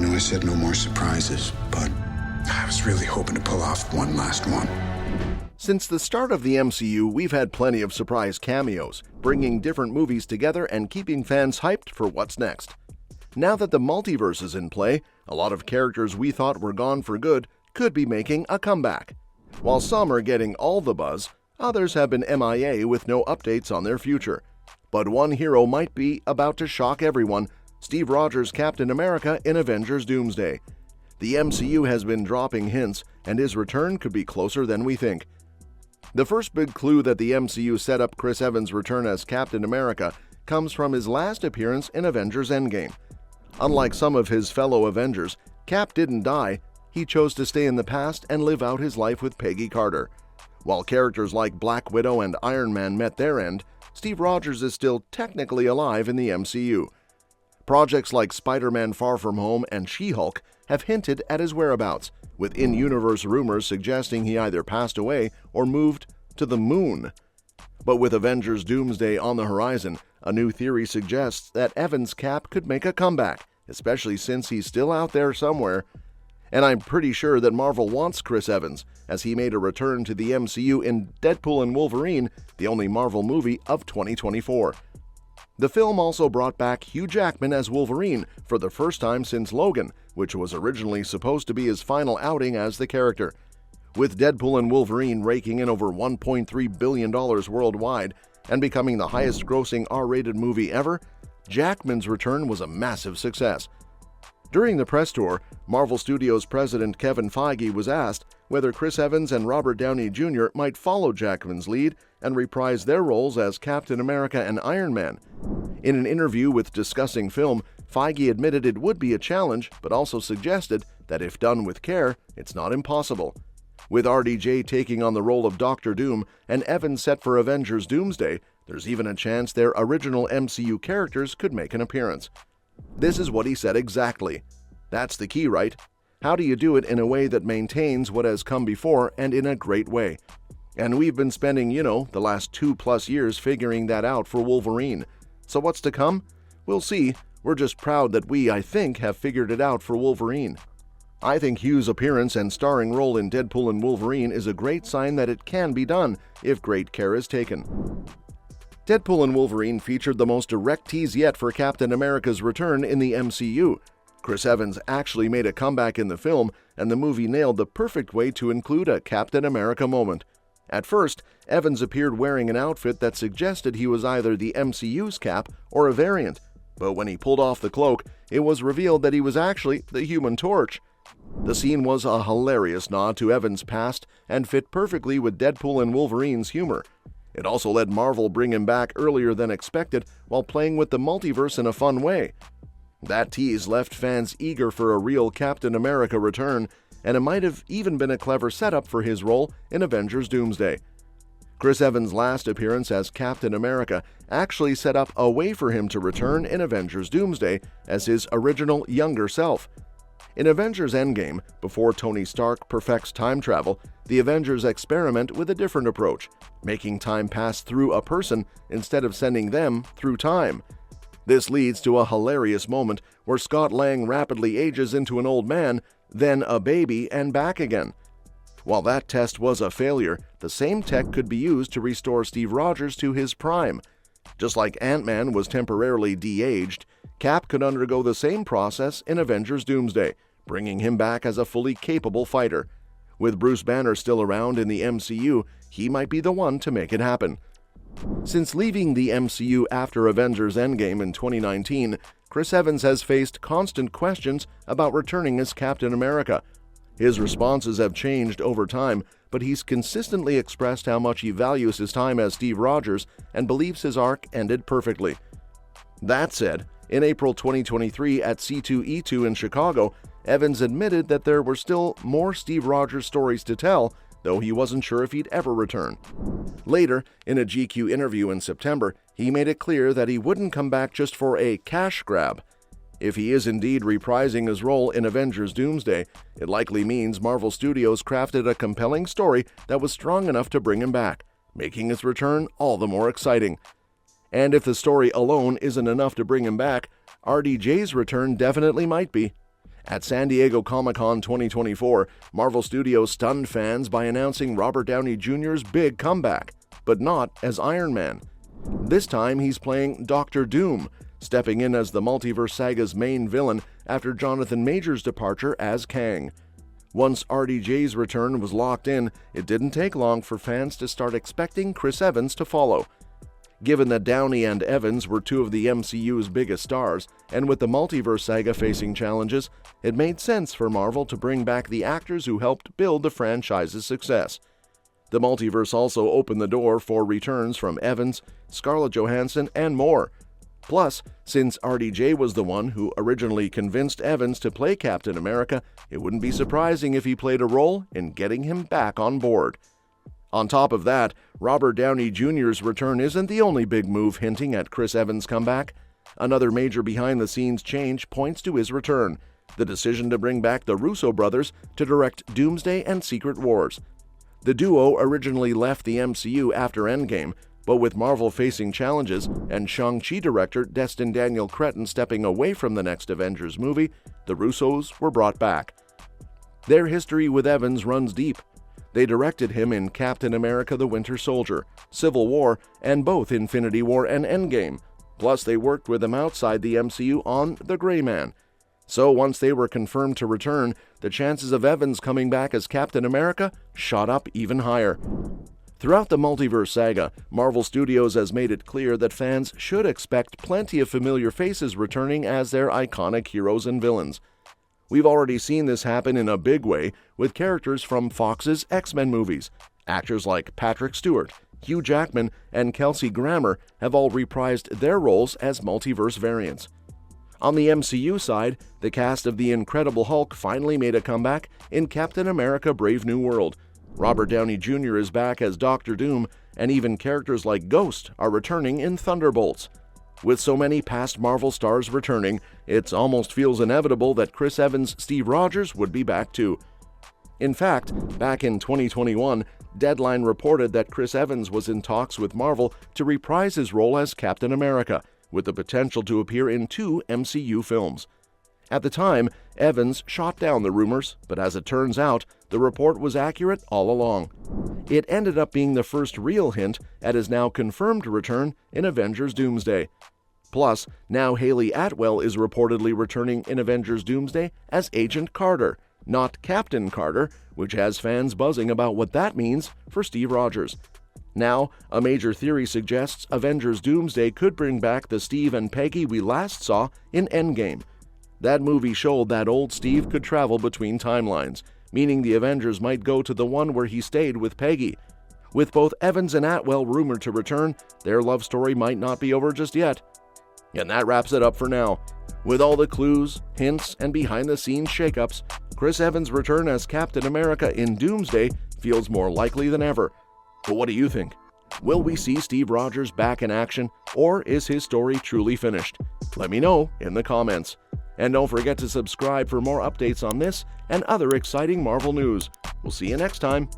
know I said no more surprises, but I was really hoping to pull off one last one. Since the start of the MCU, we've had plenty of surprise cameos, bringing different movies together and keeping fans hyped for what's next. Now that the multiverse is in play, a lot of characters we thought were gone for good could be making a comeback. While some are getting all the buzz, others have been MIA with no updates on their future. But one hero might be about to shock everyone: Steve Rogers' Captain America in Avengers Doomsday. The MCU has been dropping hints, and his return could be closer than we think. The first big clue that the MCU set up Chris Evans' return as Captain America comes from his last appearance in Avengers Endgame. Unlike some of his fellow Avengers, Cap didn't die. He chose to stay in the past and live out his life with Peggy Carter. While characters like Black Widow and Iron Man met their end, Steve Rogers is still technically alive in the MCU. Projects like Spider-Man Far From Home and She-Hulk have hinted at his whereabouts, with in-universe rumors suggesting he either passed away or moved to the moon. But with Avengers Doomsday on the horizon, a new theory suggests that Evans' Cap could make a comeback, especially since he's still out there somewhere. And I'm pretty sure that Marvel wants Chris Evans, as he made a return to the MCU in Deadpool and Wolverine, the only Marvel movie of 2024. The film also brought back Hugh Jackman as Wolverine for the first time since Logan, which was originally supposed to be his final outing as the character. With Deadpool and Wolverine raking in over $1.3 billion worldwide and becoming the highest-grossing R-rated movie ever, Jackman's return was a massive success. During the press tour, Marvel Studios president Kevin Feige was asked whether Chris Evans and Robert Downey Jr. might follow Jackman's lead and reprise their roles as Captain America and Iron Man. In an interview with Discussing Film, Feige admitted it would be a challenge, but also suggested that if done with care, it's not impossible. With RDJ taking on the role of Doctor Doom and Evans set for Avengers Doomsday, there's even a chance their original MCU characters could make an appearance. This is what he said exactly. That's the key, right? How do you do it in a way that maintains what has come before and in a great way? And we've been spending, the last 2+ years figuring that out for Wolverine. So what's to come? We'll see. We're just proud that we, I think, have figured it out for Wolverine. I think Hugh's appearance and starring role in Deadpool and Wolverine is a great sign that it can be done if great care is taken. Deadpool and Wolverine featured the most direct tease yet for Captain America's return in the MCU. Chris Evans actually made a comeback in the film, and the movie nailed the perfect way to include a Captain America moment. At first, Evans appeared wearing an outfit that suggested he was either the MCU's Cap or a variant, but when he pulled off the cloak, it was revealed that he was actually the Human Torch. The scene was a hilarious nod to Evans' past and fit perfectly with Deadpool and Wolverine's humor. It also let Marvel bring him back earlier than expected while playing with the multiverse in a fun way. That tease left fans eager for a real Captain America return, and it might have even been a clever setup for his role in Avengers Doomsday. Chris Evans' last appearance as Captain America actually set up a way for him to return in Avengers Doomsday as his original younger self. In Avengers Endgame, before Tony Stark perfects time travel, the Avengers experiment with a different approach, making time pass through a person instead of sending them through time. This leads to a hilarious moment where Scott Lang rapidly ages into an old man, then a baby, and back again. While that test was a failure, the same tech could be used to restore Steve Rogers to his prime. Just like Ant-Man was temporarily de-aged, Cap could undergo the same process in Avengers Doomsday, bringing him back as a fully capable fighter. With Bruce Banner still around in the MCU, he might be the one to make it happen. Since leaving the MCU after Avengers Endgame in 2019, Chris Evans has faced constant questions about returning as Captain America. His responses have changed over time, but he's consistently expressed how much he values his time as Steve Rogers and believes his arc ended perfectly. That said, in April 2023 at C2E2 in Chicago, Evans admitted that there were still more Steve Rogers stories to tell, though he wasn't sure if he'd ever return. Later, in a GQ interview in September, he made it clear that he wouldn't come back just for a cash grab. If he is indeed reprising his role in Avengers Doomsday, it likely means Marvel Studios crafted a compelling story that was strong enough to bring him back, making his return all the more exciting. And if the story alone isn't enough to bring him back, RDJ's return definitely might be. At San Diego Comic-Con 2024, Marvel Studios stunned fans by announcing Robert Downey Jr.'s big comeback, but not as Iron Man. This time he's playing Dr. Doom, stepping in as the Multiverse saga's main villain after Jonathan Majors' departure as Kang. Once RDJ's return was locked in, it didn't take long for fans to start expecting Chris Evans to follow. Given that Downey and Evans were two of the MCU's biggest stars, and with the Multiverse saga facing challenges, it made sense for Marvel to bring back the actors who helped build the franchise's success. The Multiverse also opened the door for returns from Evans, Scarlett Johansson, and more. Plus, since RDJ was the one who originally convinced Evans to play Captain America, it wouldn't be surprising if he played a role in getting him back on board. On top of that, Robert Downey Jr.'s return isn't the only big move hinting at Chris Evans' comeback. Another major behind-the-scenes change points to his return: the decision to bring back the Russo brothers to direct Doomsday and Secret Wars. The duo originally left the MCU after Endgame, but with Marvel facing challenges and Shang-Chi director Destin Daniel Cretton stepping away from the next Avengers movie, the Russos were brought back. Their history with Evans runs deep. They directed him in Captain America: The Winter Soldier, Civil War, and both Infinity War and Endgame. Plus, they worked with him outside the MCU on The Gray Man. So once they were confirmed to return, the chances of Evans coming back as Captain America shot up even higher. Throughout the Multiverse saga, Marvel Studios has made it clear that fans should expect plenty of familiar faces returning as their iconic heroes and villains. We've already seen this happen in a big way with characters from Fox's X-Men movies. Actors like Patrick Stewart, Hugh Jackman, and Kelsey Grammer have all reprised their roles as multiverse variants. On the MCU side, the cast of The Incredible Hulk finally made a comeback in Captain America: Brave New World. Robert Downey Jr. is back as Dr. Doom, and even characters like Ghost are returning in Thunderbolts. With so many past Marvel stars returning, it almost feels inevitable that Chris Evans' Steve Rogers would be back too. In fact, back in 2021, Deadline reported that Chris Evans was in talks with Marvel to reprise his role as Captain America, with the potential to appear in 2 MCU films. At the time, Evans shot down the rumors, but as it turns out, the report was accurate all along. It ended up being the first real hint at his now confirmed return in Avengers Doomsday. Plus, now Haley Atwell is reportedly returning in Avengers Doomsday as Agent Carter, not Captain Carter, which has fans buzzing about what that means for Steve Rogers. Now, a major theory suggests Avengers Doomsday could bring back the Steve and Peggy we last saw in Endgame. That movie showed that old Steve could travel between timelines, meaning the Avengers might go to the one where he stayed with Peggy. With both Evans and Atwell rumored to return, their love story might not be over just yet. And that wraps it up for now. With all the clues, hints, and behind-the-scenes shakeups, Chris Evans' return as Captain America in Doomsday feels more likely than ever. But what do you think? Will we see Steve Rogers back in action, or is his story truly finished? Let me know in the comments. And don't forget to subscribe for more updates on this and other exciting Marvel news. We'll see you next time.